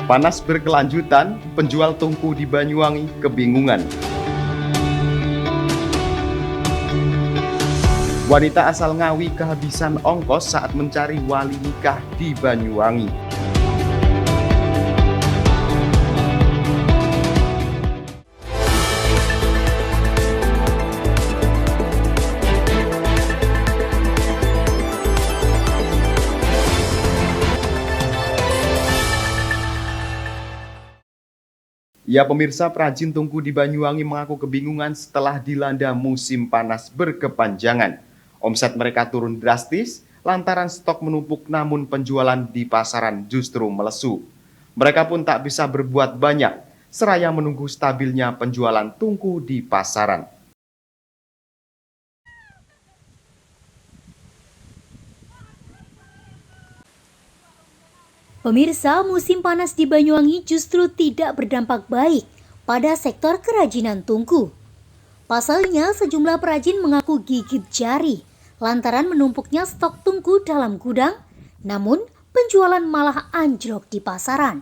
Panas berkelanjutan, penjual tungku di Banyuwangi kebingungan. Wanita asal Ngawi kehabisan ongkos saat mencari wali nikah di Banyuwangi. Ya pemirsa, perajin tungku di Banyuwangi mengaku kebingungan setelah dilanda musim panas berkepanjangan. Omset mereka turun drastis lantaran stok menumpuk namun penjualan di pasaran justru melesu. Mereka pun tak bisa berbuat banyak, seraya menunggu stabilnya penjualan tungku di pasaran. Pemirsa, musim panas di Banyuwangi justru tidak berdampak baik pada sektor kerajinan tungku. Pasalnya, sejumlah perajin mengaku gigit jari lantaran menumpuknya stok tungku dalam gudang, namun penjualan malah anjlok di pasaran.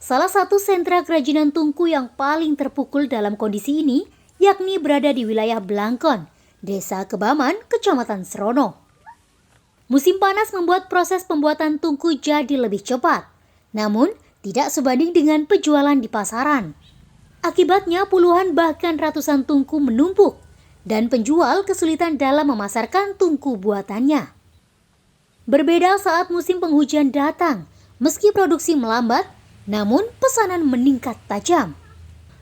Salah satu sentra kerajinan tungku yang paling terpukul dalam kondisi ini yakni berada di wilayah Blangkon, Desa Kebaman, Kecamatan Serono. Musim panas membuat proses pembuatan tungku jadi lebih cepat, namun tidak sebanding dengan penjualan di pasaran. Akibatnya puluhan bahkan ratusan tungku menumpuk dan penjual kesulitan dalam memasarkan tungku buatannya. Berbeda saat musim penghujan datang, meski produksi melambat, namun pesanan meningkat tajam.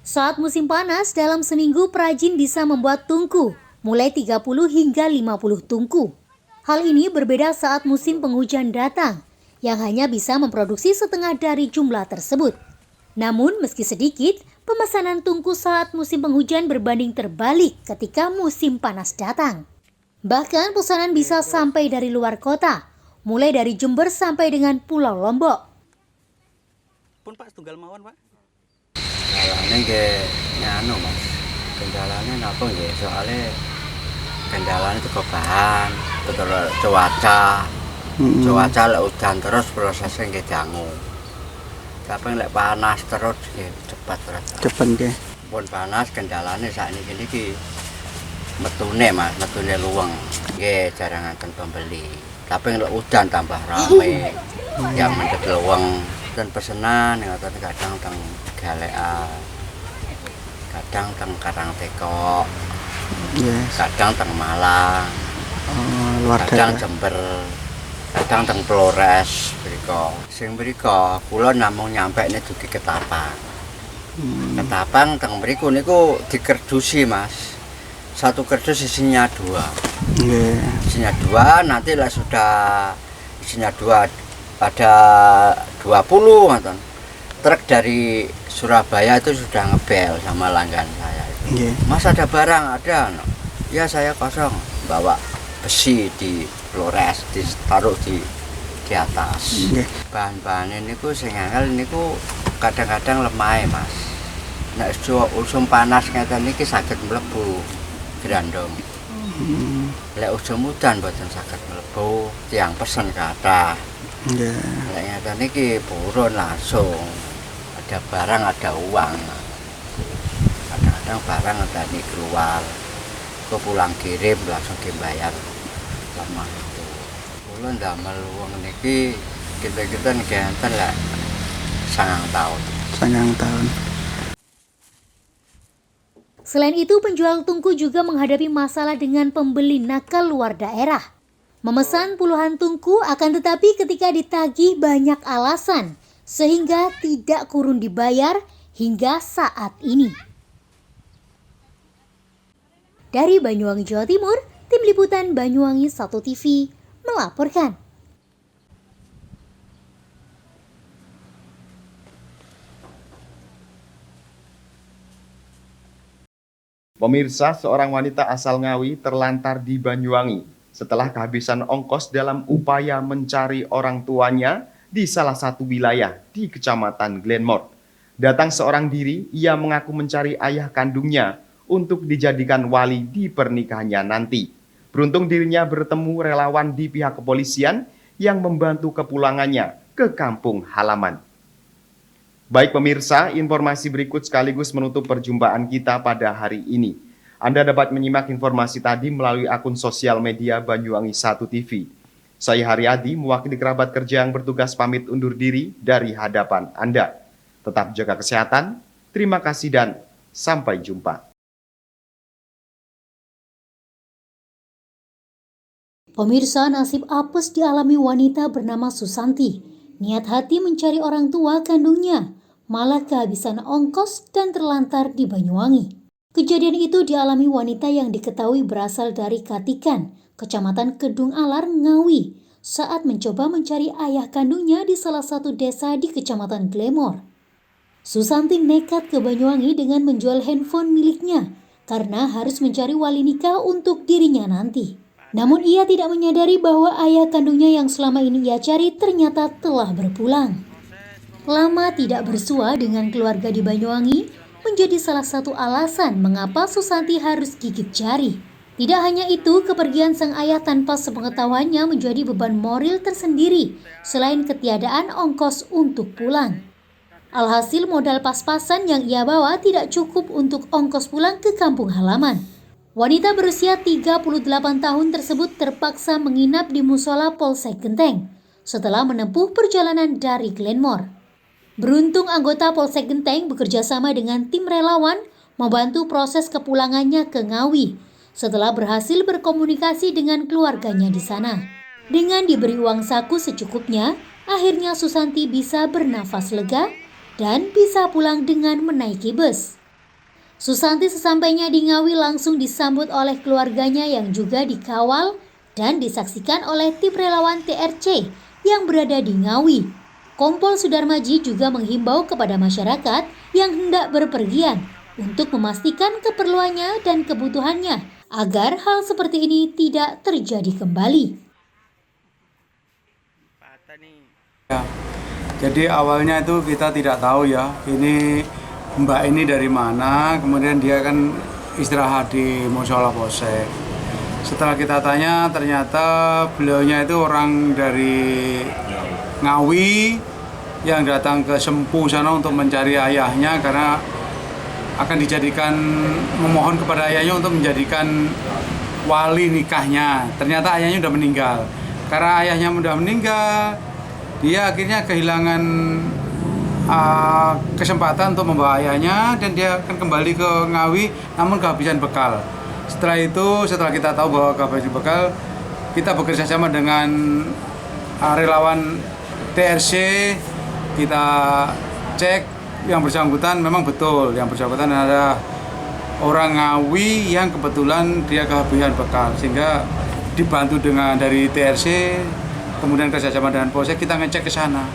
Saat musim panas, dalam seminggu perajin bisa membuat tungku mulai 30 hingga 50 tungku. Hal ini berbeda saat musim penghujan datang, yang hanya bisa memproduksi setengah dari jumlah tersebut. Namun meski sedikit, pemesanan tungku saat musim penghujan berbanding terbalik ketika musim panas datang. Bahkan pesanan bisa sampai dari luar kota, mulai dari Jember sampai dengan Pulau Lombok. Pun Pak, setunggal mawon Pak. Kendalanya nggih nyanu Mas. Kendalanya napa nggih? Soalnya kendalanya itu bahan, terus cuaca. Cuaca lek udan terus prosesnya nggih dangu. Tapi lek panas terus nggih cepat terus. Cepet nggih. Pun panas kendalanya sakniki niki metune Mas, metune luweng. Nggih jarangaken pembeli. Tapi lek udan tambah rame. Yang mendhet luweng dan pesenan ngoten kadang teng Galekan. Kadang teng Karangtekok. Yes. Kadang teng Malang, Luar kadang daerah. Jember, kadang teng Flores, mriko. Sing mriko kula namung nyampe nek dugi Ketapang. Ketapang teng mriku niku dikerdusi, Mas. Satu kerdus isinya 2. Nggih. Isinya 2, nanti lah sudah isinya 2 ada 20 ngoten. Truk dari Surabaya itu sudah ngebel sama langgan saya. Nggih. Mas ada barang? Ada. Ya saya kosong, bawa besi di Flores, ditaruh di atas. Nggih. Bahan-bahan ini ku sing angel niku kadang-kadang lemah Mas. Nek usum panas ngeten niki saged mlebu grandong. Lek usum udan mboten saged mlebu, tiyang pesen kathah. Nggih. Lek ngeten niki purun langsung. Ada barang, ada uang. Kadang barang tadi keluar, ke pulang kirim langsung dibayar lemah itu. Kula ndamel wong niki kita ngenten lah 9 tahun. 9 tahun. Selain itu, penjual tungku juga menghadapi masalah dengan pembeli nakal luar daerah. Memesan puluhan tungku akan tetapi ketika ditagih banyak alasan, sehingga tidak kurun dibayar hingga saat ini. Dari Banyuwangi, Jawa Timur, Tim Liputan Banyuwangi 1 TV melaporkan. Pemirsa, seorang wanita asal Ngawi terlantar di Banyuwangi setelah kehabisan ongkos dalam upaya mencari orang tuanya di salah satu wilayah di Kecamatan Glenmore. Datang seorang diri, ia mengaku mencari ayah kandungnya untuk dijadikan wali di pernikahannya nanti. Beruntung dirinya bertemu relawan di pihak kepolisian yang membantu kepulangannya ke kampung halaman. Baik pemirsa, informasi berikut sekaligus menutup perjumpaan kita pada hari ini. Anda dapat menyimak informasi tadi melalui akun sosial media Banyuwangi 1 TV. Saya Haryadi, mewakili kerabat kerja yang bertugas pamit undur diri dari hadapan Anda. Tetap jaga kesehatan, terima kasih dan sampai jumpa. Pemirsa, nasib apes dialami wanita bernama Susanti. Niat hati mencari orang tua kandungnya, malah kehabisan ongkos dan terlantar di Banyuwangi. Kejadian itu dialami wanita yang diketahui berasal dari Katikan, Kecamatan Kedung Alar, Ngawi, saat mencoba mencari ayah kandungnya di salah satu desa di Kecamatan Glemor. Susanti nekat ke Banyuwangi dengan menjual handphone miliknya karena harus mencari wali nikah untuk dirinya nanti. Namun ia tidak menyadari bahwa ayah kandungnya yang selama ini ia cari ternyata telah berpulang. Lama tidak bersua dengan keluarga di Banyuwangi menjadi salah satu alasan mengapa Susanti harus gigit jari. Tidak hanya itu, kepergian sang ayah tanpa sepengetahuannya menjadi beban moral tersendiri selain ketiadaan ongkos untuk pulang. Alhasil modal pas-pasan yang ia bawa tidak cukup untuk ongkos pulang ke kampung halaman. Wanita berusia 38 tahun tersebut terpaksa menginap di musola Polsek Genteng setelah menempuh perjalanan dari Glenmore. Beruntung anggota Polsek Genteng bekerja sama dengan tim relawan membantu proses kepulangannya ke Ngawi setelah berhasil berkomunikasi dengan keluarganya di sana. Dengan diberi uang saku secukupnya, akhirnya Susanti bisa bernafas lega dan bisa pulang dengan menaiki bus. Susanti sesampainya di Ngawi langsung disambut oleh keluarganya yang juga dikawal dan disaksikan oleh tim relawan TRC yang berada di Ngawi. Kompol Sudarmaji juga menghimbau kepada masyarakat yang hendak berpergian untuk memastikan keperluannya dan kebutuhannya agar hal seperti ini tidak terjadi kembali. Ya, jadi awalnya itu kita tidak tahu ya, ini Mbak ini dari mana, kemudian dia kan istirahat di musola Polsek. Setelah kita tanya, ternyata beliaunya itu orang dari Ngawi yang datang ke Sempu sana untuk mencari ayahnya karena akan dijadikan, memohon kepada ayahnya untuk menjadikan wali nikahnya. Ternyata ayahnya sudah meninggal. Karena ayahnya sudah meninggal, dia akhirnya kehilangan kesempatan untuk membawa ayahnya dan dia akan kembali ke Ngawi namun kehabisan bekal. Setelah itu, setelah kita tahu bahwa kehabisan bekal, kita bekerja sama dengan relawan TRC, kita cek yang bersangkutan memang betul, yang bersangkutan adalah orang Ngawi yang kebetulan dia kehabisan bekal, sehingga dibantu dengan dari TRC, kemudian kerjasama dengan Polsek, kita ngecek ke sana,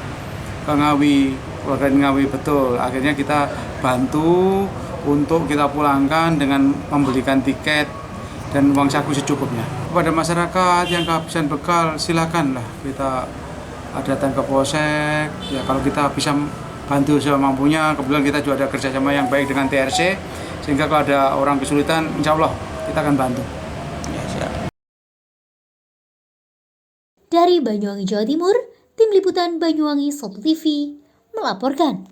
ke Ngawi. Keluarga Ngawi betul, akhirnya kita bantu untuk kita pulangkan dengan membelikan tiket dan uang saku secukupnya. Kepada masyarakat yang kehabisan bekal, silakanlah kita datang ke Polsek. Ya kalau kita bisa bantu semampunya, kebetulan kita juga ada kerjasama yang baik dengan TRC, sehingga kalau ada orang kesulitan, insya Allah kita akan bantu. Ya, siap. Dari Banyuwangi, Jawa Timur, Tim Liputan Banyuwangi 1 TV melaporkan.